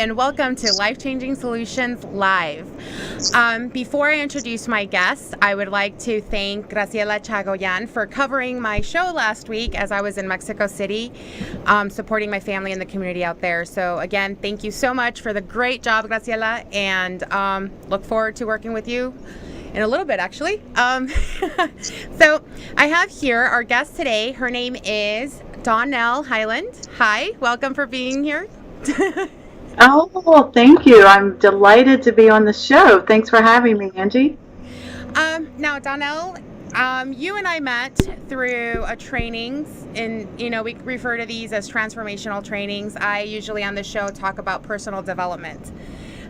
and welcome to Life Changing Solutions Live. Before I introduce my guests, I would like to thank Graciela Chagoyan for covering my show last week as I was in Mexico City, supporting my family and the community out there. So again, thank you so much for the great job, Graciela, and look forward to working with you in a little bit, actually. So I have here our guest today. Her name is Donnell Hyland. Hi, welcome for being here. Oh, well, thank you. I'm delighted to be on the show. Thanks for having me, Angie. Now, Donnell, you and I met through a trainings, and we refer to these as transformational trainings. I usually on the show talk about personal development.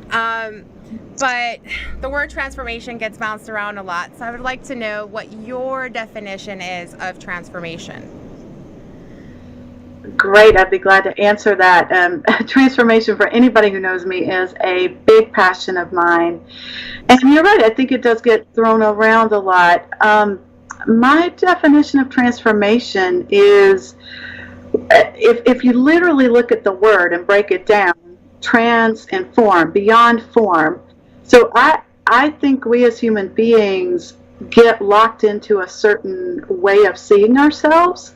But the word transformation gets bounced around a lot, so I would like to know what your definition is of transformation. Great. I'd be glad to answer that. Transformation, for anybody who knows me, is a big passion of mine. And you're right, I think it does get thrown around a lot. My definition of transformation is, if you literally look at the word and break it down, trans and form, beyond form. So I think we as human beings get locked into a certain way of seeing ourselves,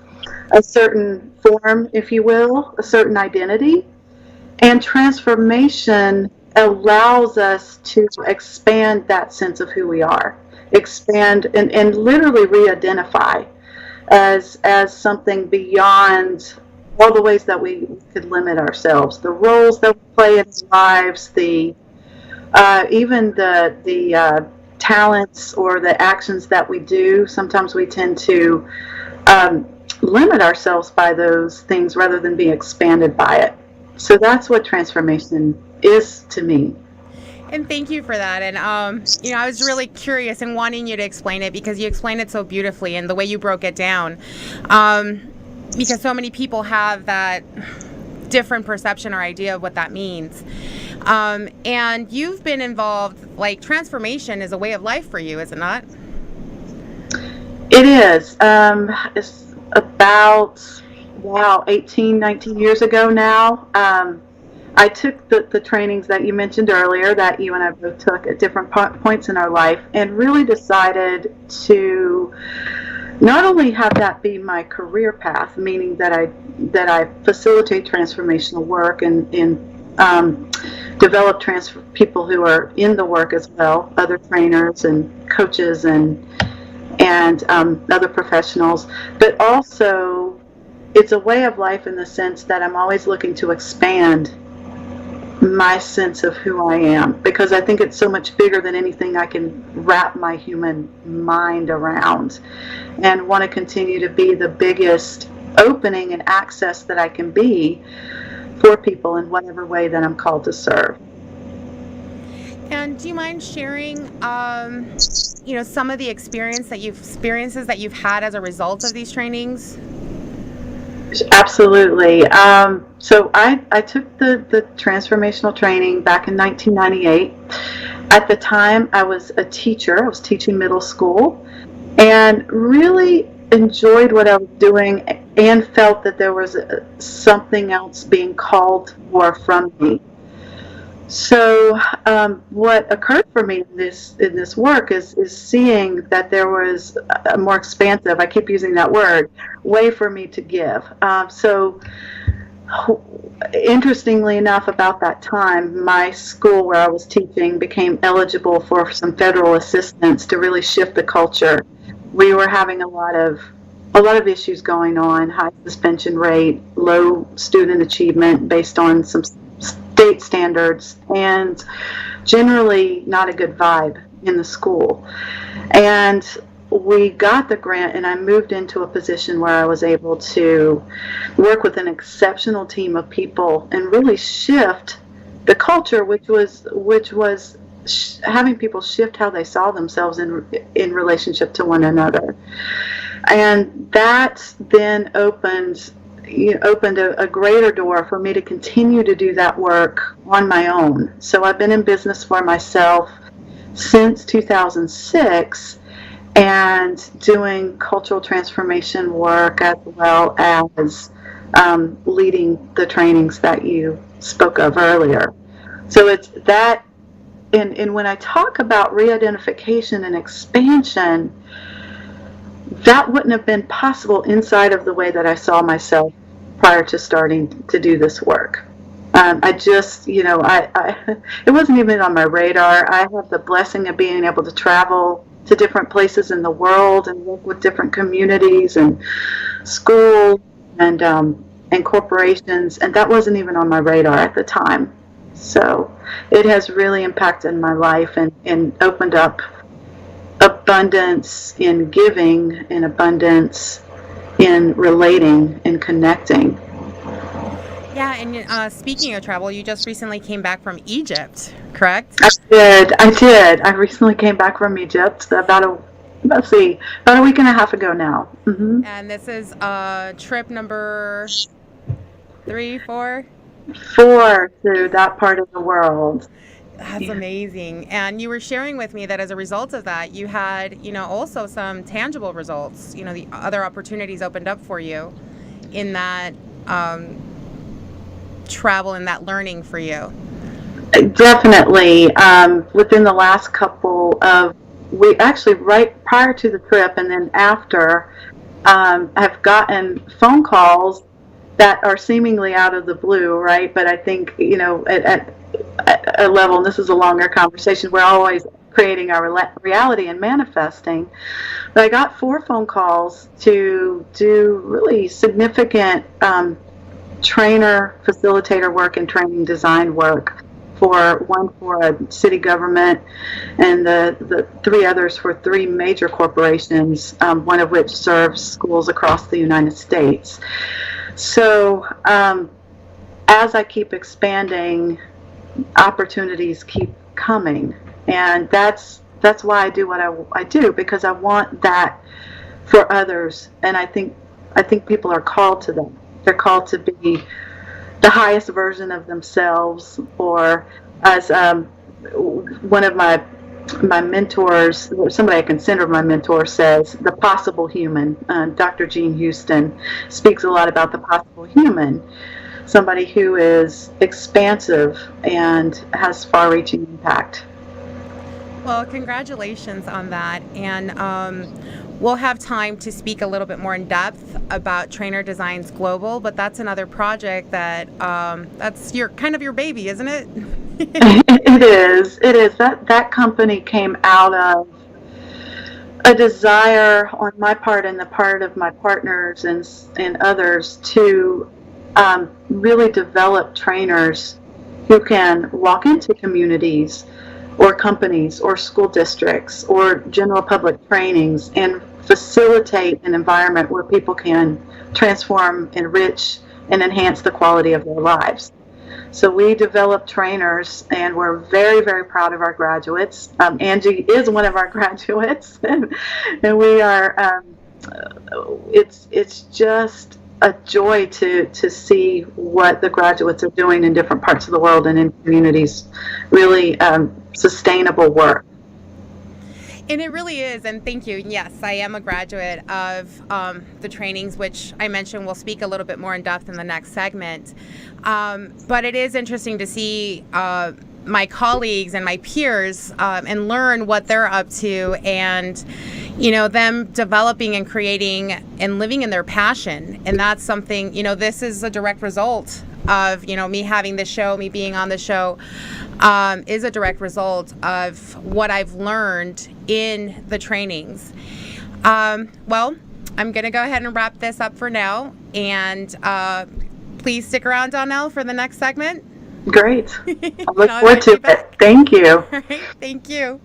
a certain form, if you will, a certain identity. And transformation allows us to expand that sense of who we are, expand and literally re-identify as something beyond all the ways that we could limit ourselves, the roles that we play in our lives, even the talents or the actions that we do. Sometimes we tend to limit ourselves by those things rather than be expanded by it. So that's what transformation is to me. And thank you for that. And, I was really curious and wanting you to explain it because you explained it so beautifully and the way you broke it down. Because so many people have that different perception or idea of what that means. And you've been involved, like transformation is a way of life for you, is it not? It is. It's about 18, 19 years ago now. I took the trainings that you mentioned earlier that you and I both took at different points in our life and really decided to not only have that be my career path, meaning that I facilitate transformational work and develop people who are in the work as well, other trainers and coaches and other professionals, but also it's a way of life in the sense that I'm always looking to expand my sense of who I am, because I think it's so much bigger than anything I can wrap my human mind around, and want to continue to be the biggest opening and access that I can be for people in whatever way that I'm called to serve. And do you mind sharing, some of the experiences that you've had as a result of these trainings? Absolutely. So I took the transformational training back in 1998. At the time, I was a teacher. I was teaching middle school and really enjoyed what I was doing and felt that there was something else being called for from me. So what occurred for me in this work is seeing that there was a more expansive, I keep using that word, way for me to give. So interestingly enough, about that time, my school where I was teaching became eligible for some federal assistance to really shift the culture. We were having a lot of issues going on, high suspension rate, low student achievement based on some state standards, and generally not a good vibe in the school. And we got the grant, and I moved into a position where I was able to work with an exceptional team of people and really shift the culture, which was having people shift how they saw themselves in relationship to one another. And that then opened a greater door for me to continue to do that work on my own. So I've been in business for myself since 2006 and doing cultural transformation work as well as leading the trainings that you spoke of earlier. So it's that, and when I talk about re-identification and expansion, that wouldn't have been possible inside of the way that I saw myself prior to starting to do this work. I just, it wasn't even on my radar. I have the blessing of being able to travel to different places in the world and work with different communities and schools and corporations, and that wasn't even on my radar at the time. So it has really impacted my life and opened up abundance in giving and abundance in relating and connecting. Yeah, and speaking of travel, you just recently came back from Egypt, correct? I did. I recently came back from Egypt about a week and a half ago now. Mm-hmm. And this is trip number 3, 4? 4 to that part of the world. That's amazing. And you were sharing with me that as a result of that, you had, also some tangible results. The other opportunities opened up for you in that travel and that learning for you. Definitely. Within the last couple of weeks, actually right prior to the trip and then after, I've gotten phone calls that are seemingly out of the blue, right? But I think, at a level, and this is a longer conversation, we're always creating our reality and manifesting. But I got 4 phone calls to do really significant trainer, facilitator work and training design work, one for a city government and the 3 others for 3 major corporations, one of which serves schools across the United States. So as I keep expanding, opportunities keep coming, and that's why I do what I do, because I want that for others, and I think people are called to that. They're called to be the highest version of themselves, or as one of my mentors, somebody I consider my mentor, says, the possible human. Dr. Jean Houston speaks a lot about the possible human, somebody who is expansive and has far-reaching impact. Well, congratulations on that. And we'll have time to speak a little bit more in depth about Trainer Designs Global, but that's another project that that's your baby, isn't it? It is. That company came out of a desire on my part and the part of my partners and others to really develop trainers who can walk into communities or companies or school districts or general public trainings and facilitate an environment where people can transform, enrich, and enhance the quality of their lives. So we develop trainers, and we're very, very proud of our graduates. Angie is one of our graduates, and we are. It's just a joy to see what the graduates are doing in different parts of the world and in communities. Really sustainable work. And it really is, and thank you. Yes, I am a graduate of the trainings, which I mentioned we'll speak a little bit more in depth in the next segment. But it is interesting to see my colleagues and my peers and learn what they're up to, and them developing and creating and living in their passion. And that's something, this is a direct result of me having this show, me being on the show. Is a direct result of what I've learned in the trainings. Well, I'm going to go ahead and wrap this up for now. And please stick around, Donnell, for the next segment. Great. I look forward to it. Thank you. All right, thank you.